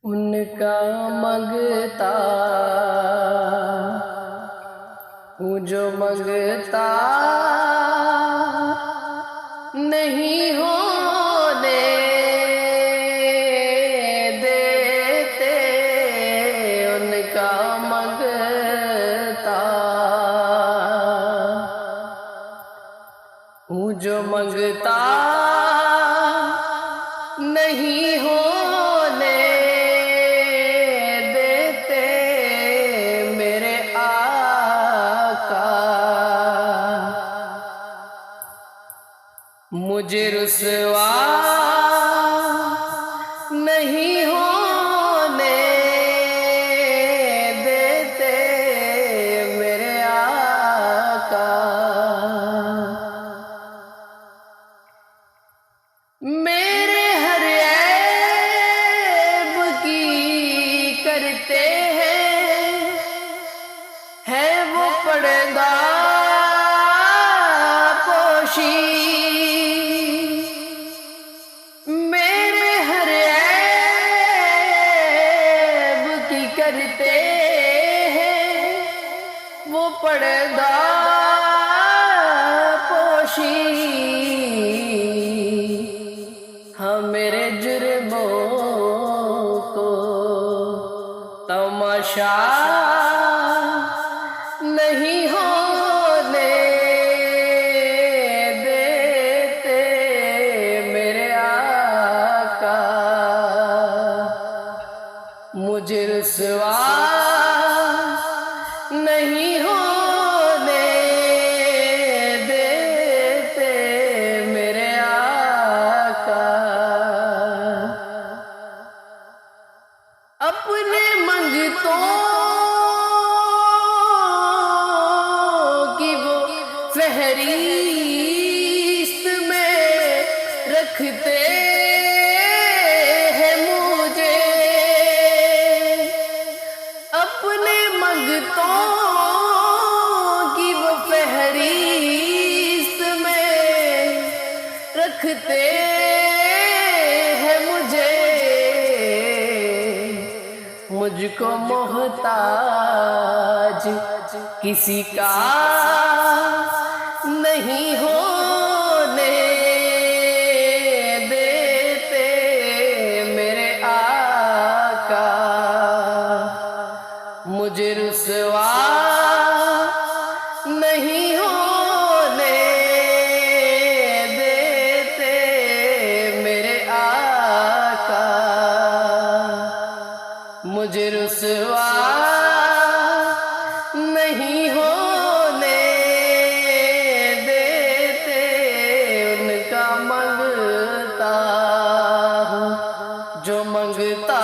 उनका मंगता हूँ जो मंगता नहीं होने देते। उनका मंगता हूँ जो मंगता नहीं होने देते। मेरे आका मुझे रुसवा नहीं होने देते। मेरे आका मेरे हर ऐब की करते हैं वो पर्दा पोशी। मेरे हर ऐब की करते हैं वो पर्दा पोशी। हाँ मेरे जुर्मों को तमाशा नहीं होने देते। मेरे आका मुझे रुसवा नहीं होने देते। मेरे आका अपने मंगतों की वो फहरिस्त में रखते हैं मुझे। अपने मंगतों की वो फहरिस्त में रखते हैं मुझे। मुझको मोहताज किसी का नहीं होने देते। मेरे आका मुझे रुसवा नहीं होने देते। मेरे आका मुझे रुसवा नहीं होने देते। उनका मंगता हूँ जो मंगता